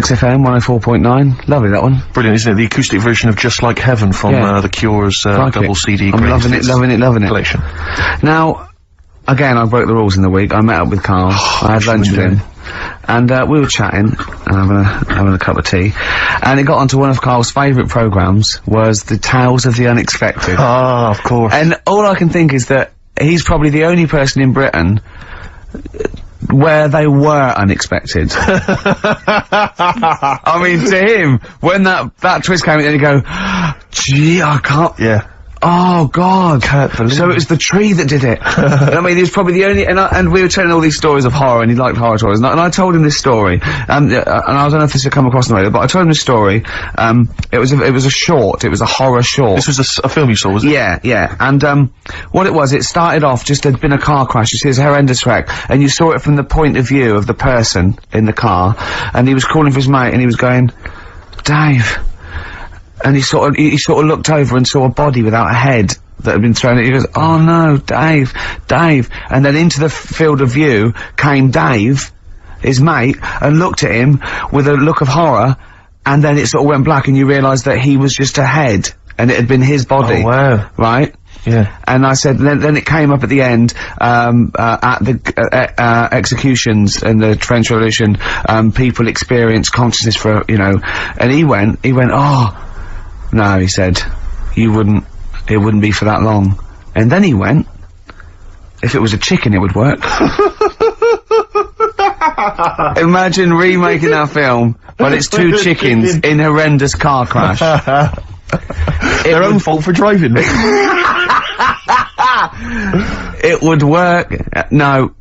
XFM 104.9. Lovely, that one. Brilliant, isn't it? The acoustic version of Just Like Heaven from The Cure's double CD. I'm loving it. Collection. Now, again, I broke the rules in the week. I met up with Carl. I had lunch with him. And we were chatting, and having a cup of tea, and it got onto one of Carl's favourite programmes, was the Tales of the Unexpected. Ah, of course. And all I can think is that he's probably the only person in Britain where they were unexpected. I mean, to him, when that twist came in, and you go, gee, I can't... Yeah. Oh, God. Can't believe So it was the tree that did it. I mean, he was probably the only... And we were telling all these stories of horror, and he liked horror stories. And I told him this story. And I don't know if this had come across in the radio, but I told him this story. It was a short. It was a horror short. This was a film you saw, was it? Yeah, yeah. And, what it was, it started off just there'd been a car crash. You see, it's a horrendous wreck. And you saw it from the point of view of the person in the car. And he was calling for his mate, and he was going, Dave... And he sort of looked over and saw a body without a head that had been thrown at you. He goes, oh no, Dave. And then into the field of view came Dave, his mate, and looked at him with a look of horror, and then it sort of went black and you realised that he was just a head, and it had been his body. Oh wow. Right? Yeah. And I said, then it came up at the end, at the, executions in the French Revolution, people experience consciousness for, you know, and he went, oh, no, he said, it wouldn't be for that long. And then he went, if it was a chicken, it would work. Imagine remaking that film, but it's two chickens in horrendous car crash. Their own fault for driving. It would work. No,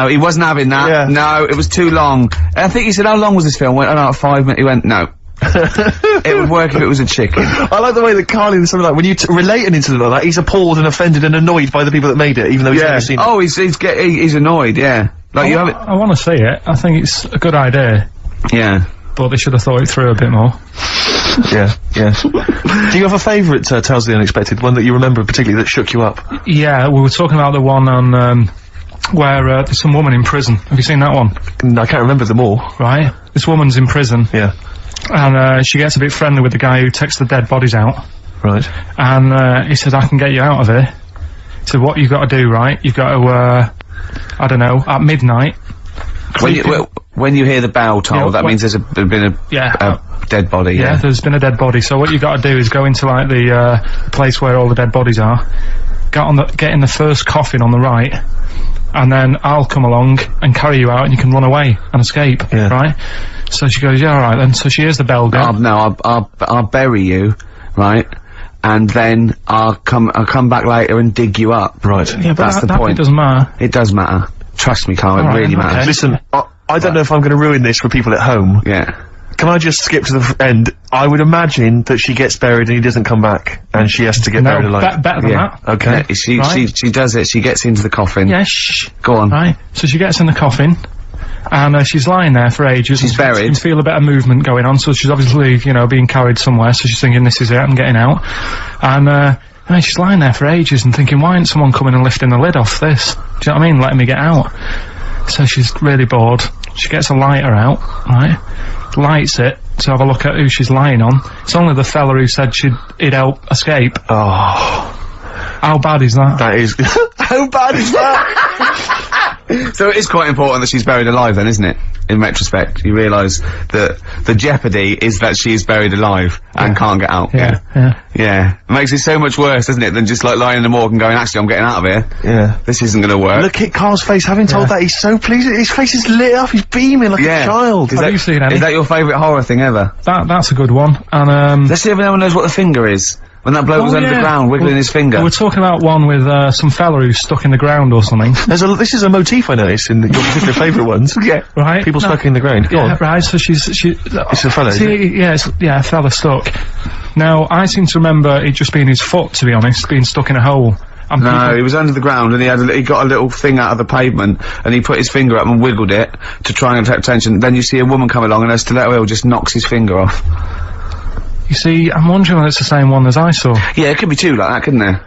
he wasn't having that. Yeah. No, it was too long. I think he said, how long was this film? Went, oh no, 5 minutes. He went, no. It would work if it was a chicken. I like the way that Carly and something like, when you relate an incident like that, he's appalled and offended and annoyed by the people that made it, even though he's never seen it. Oh, he's annoyed, yeah. Like, you have it. I want to see it. I think it's a good idea. Yeah. But they should have thought it through a bit more. Yeah. Do you have a favourite, Tales of the Unexpected, one that you remember particularly that shook you up? Yeah, we were talking about the one on, where, there's some woman in prison. Have you seen that one? No, I can't remember them all. Right. This woman's in prison. Yeah. And, she gets a bit friendly with the guy who takes the dead bodies out. Right. And, he said, I can get you out of here. So what you've got to do, right, you've got to, I don't know, at midnight... When you hear the bell toll, that means there's been a dead body. Yeah, there's been a dead body. So what you've got to do is go into, like, the place where all the dead bodies are, get in the first coffin on the right, and then I'll come along and carry you out, and you can run away and escape, right? So she goes, yeah, alright then. So she hears the bell go. I'll bury you, right? And then I'll come back later and dig you up. Right. Yeah, but that's the point. It doesn't matter. It does matter. Trust me, Carl, it really matters. Okay. Listen, I don't know if I'm going to ruin this for people at home. Yeah. Can I just skip to the end? I would imagine that she gets buried and he doesn't come back, and she has to get buried alive. Better than that. Okay. Yeah, she does it, she gets into the coffin. Yeah, shh. Go on. Right. So she gets in the coffin, and she's lying there for ages. She's buried. You can feel a bit of movement going on, so she's obviously, you know, being carried somewhere, so she's thinking, this is it, I'm getting out. And she's lying there for ages and thinking, why isn't someone coming and lifting the lid off this? Do you know what I mean? Letting me get out. So she's really bored. She gets a lighter out, right? Lights it to have a look at who she's lying on. It's only the fella who said he'd help escape. Oh. How bad is that? That is... How bad is that? So it is quite important that she's buried alive then, isn't it? In retrospect, you realise that the jeopardy is that she's buried alive and can't get out. Yeah. It makes it so much worse, doesn't it, than just like lying in the morgue and going, actually, I'm getting out of here. Yeah. This isn't gonna work. Look at Carl's face, having told that, he's so pleased. His face is lit up, he's beaming like a child. Have you seen any? Is that your favourite horror thing ever? That's a good one. And let's see if anyone knows what the finger is. When that bloke was under the ground, wiggling his finger. We're talking about one with, some fella who's stuck in the ground or something. This is a motif I noticed in your particular favourite ones. Yeah. Right. People stuck in the ground. Go on. Right, so it's a fella, a fella stuck. Now, I seem to remember it just being his foot, to be honest, being stuck in a hole. And no, he was under the ground and he got a little thing out of the pavement and he put his finger up and wiggled it to try and attract attention. Then you see a woman come along and her stiletto heel just knocks his finger off. You see, I'm wondering whether it's the same one as I saw. Yeah, it could be two like that, couldn't there?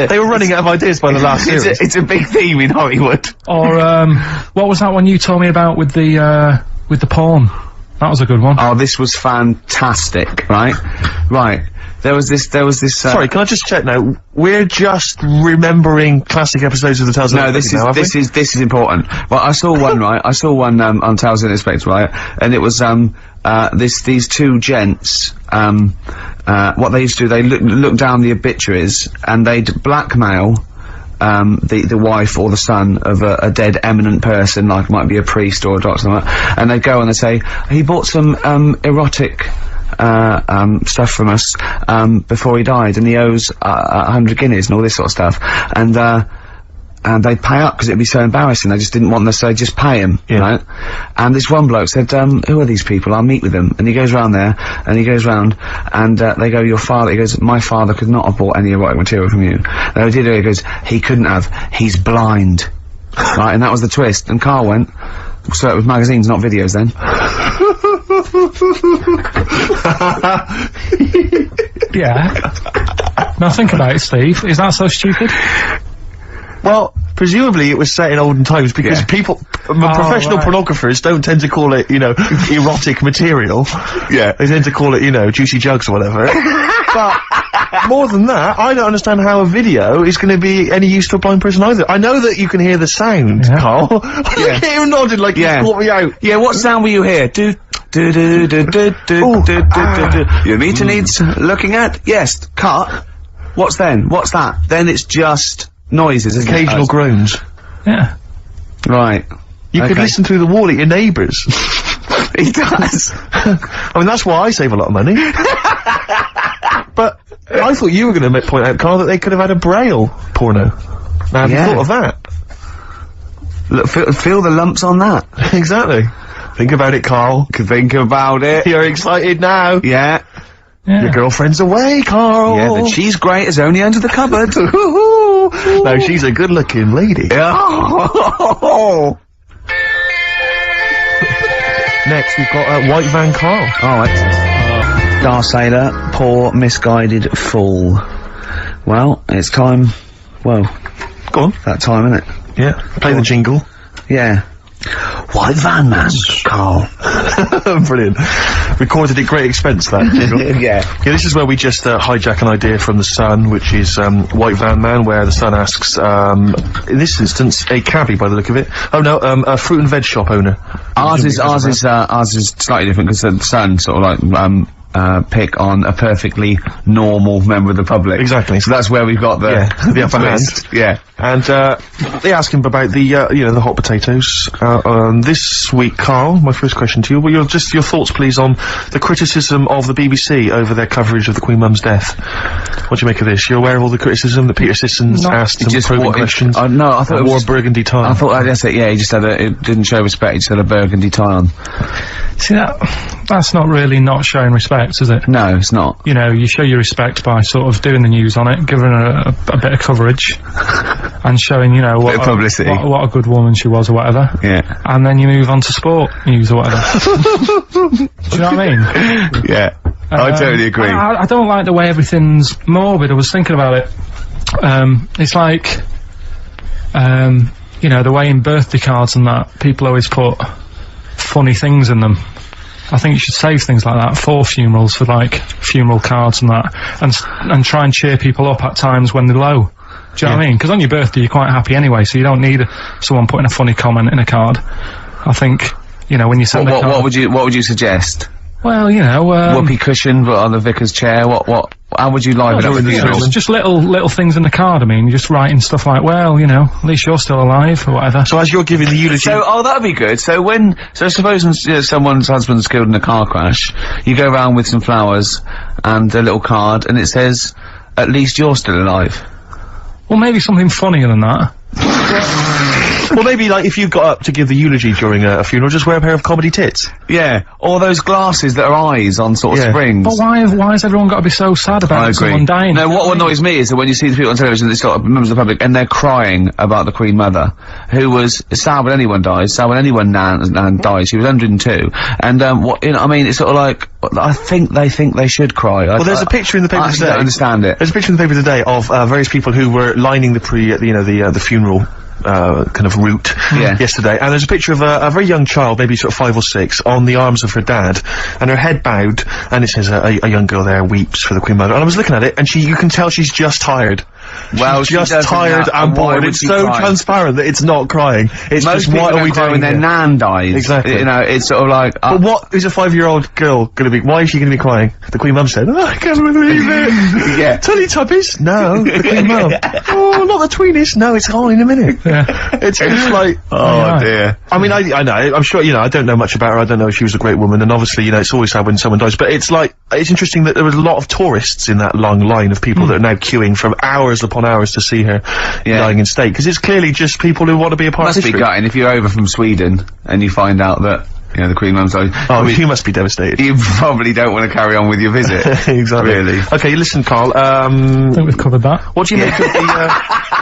They were running out of ideas by the last series. It's a big theme in Hollywood. Or, what was that one you told me about with the porn? That was a good one. Oh, this was fantastic, right? Right. There was this, Sorry, can I just check now? We're just remembering classic episodes of the Tales No, this is important. Well, I saw one, right? I saw one, on Tales Unexpected, right? And it was, these two gents, what they used to do, they look down the obituaries, and they'd blackmail, the wife or the son of a dead eminent person, like might be a priest or a doctor, or something, and they'd go and they'd say, he bought some, erotic, stuff from us, before he died, and he owes, 100 guineas and all this sort of stuff, and they'd pay up because it'd be so embarrassing. They just didn't want them to say, just pay him, right? And this one bloke said, who are these people? I'll meet with them. And he goes round there, and he goes round, and they go, your father, he goes, my father could not have bought any erotic material from you. No, he did, he goes, he couldn't have, he's blind. Right, and that was the twist. And Carl went, so it was magazines, not videos then. Yeah. Now think about it, Steve. Is that so stupid? Well, presumably it was set in olden times because people, professional pornographers don't tend to call it, you know, erotic material. Yeah. They tend to call it, you know, juicy jugs or whatever. But more than that, I don't understand how a video is going to be any use to a blind person either. I know that you can hear the sound, Carl. Yeah. Look at him nodded like he caught me out. Yeah, what sound will you hear? Do. Your meter needs looking at? Yes. Cut. What's then? What's that? Then it's just noises, isn't it? Occasional groans. Yeah. Right. You could listen through the wall at your neighbours. He does. I mean, that's why I save a lot of money. But I thought you were going to point out, Carl, that they could have had a Braille porno. Now, have you thought of that? Look, feel the lumps on that. Exactly. Think about it, Carl. Think about it. You're excited now. Yeah. Your girlfriend's away, Carl. Yeah, the cheese grate is only under the cupboard. No, she's a good-looking lady. Oh. Next, we've got White Van Carl. Alright. Star Sailor, poor, misguided fool. Well, it's time. Well, go on. That time, isn't it? Yeah. Play the jingle. Yeah. White Van Man, Carl. Brilliant. Recorded at great expense, that jingle. Yeah, this is where we just hijack an idea from The Sun, which is White Van Man, where The Sun asks, in this instance, a cabbie by the look of it. Oh no, a fruit and veg shop owner. Ours is slightly different because The Sun sort of like, pick on a perfectly normal member of the public. Exactly. So that's where we've got the upper hand. Yeah. And they ask him about the you know, the hot potatoes. This week, Carl, my first question to you, well, your thoughts please on the criticism of the BBC over their coverage of the Queen Mum's death. What do you make of this? You're aware of all the criticism that Peter Sissons asked some probing questions? No, I thought it wore a burgundy tie. I thought that's it, yeah, he just had it didn't show respect, he just had a burgundy tie on. See, that's not really not showing respect, is it? No, it's not. You know, you show your respect by sort of doing the news on it, giving her a bit of coverage, and showing, you know, what a good woman she was or whatever. Yeah. And then you move on to sport news or whatever. Do you know what I mean? Yeah. I totally agree. I don't like the way everything's morbid. I was thinking about it. It's like, you know, the way in birthday cards and that, people always put funny things in them. I think you should save things like that for funerals, for like funeral cards and that, and try and cheer people up at times when they're low. Do you know what I mean? Because on your birthday you're quite happy anyway, so you don't need someone putting a funny comment in a card. I think, you know, when you send a card... What would you suggest? Well, you know, whoopee cushion on the vicar's chair, how would you liven up the funeral? Just little things in the card, I mean, just writing stuff like, well, you know, at least you're still alive, or whatever. So as you're giving the eulogy... So, that'd be good. So suppose someone's husband's killed in a car crash, you go around with some flowers and a little card, and it says, at least you're still alive. Well, maybe something funnier than that. Well, maybe, like, if you got up to give the eulogy during a funeral, just wear a pair of comedy tits. Yeah. Or those glasses that are eyes on sort of springs. But why has everyone got to be so sad about someone dying? No, what annoys me is that when you see the people on television, they sort of members of the public, and they're crying about the Queen Mother, who was sad when anyone dies, sad when anyone dies. She was 102. And, you know, I mean, it's sort of like, I think they should cry. Well, there's a picture in the paper today. I don't understand it. There's a picture in the paper today of, various people who were lining the funeral kind of route yesterday, and there's a picture of a very young child, maybe sort of 5 or 6, on the arms of her dad, and her head bowed, and it says a young girl there weeps for the Queen Mother. And I was looking at it, and you can tell she's just tired. Well, she's just tired and bored. It's so transparent that it's not crying. It's most just, what are we doing when their nan dies? Exactly. You know, it's sort of like. But what is a 5-year-old girl gonna be? Why is she gonna be crying? The Queen Mum said, "Oh, I can't believe it." Yeah. Teletubbies? No. The Queen Mum. Oh, not the Tweenies. No, it's all in a minute. Yeah. It's like, Oh dear. I mean, I know, I'm sure, you know, I don't know much about her, I don't know if she was a great woman, and obviously, you know, it's always sad when someone dies, but it's like, it's interesting that there was a lot of tourists in that long line of people that are now queuing from hours upon hours to see her dying in state, because it's clearly just people who want to be a part of history. Must be gutting if you're over from Sweden and you find out that, you know, the Queen Mum's died. Oh, you must be devastated. You probably don't want to carry on with your visit. Exactly. Really. Okay, listen, Carl, I think we've covered that. what do you make of the,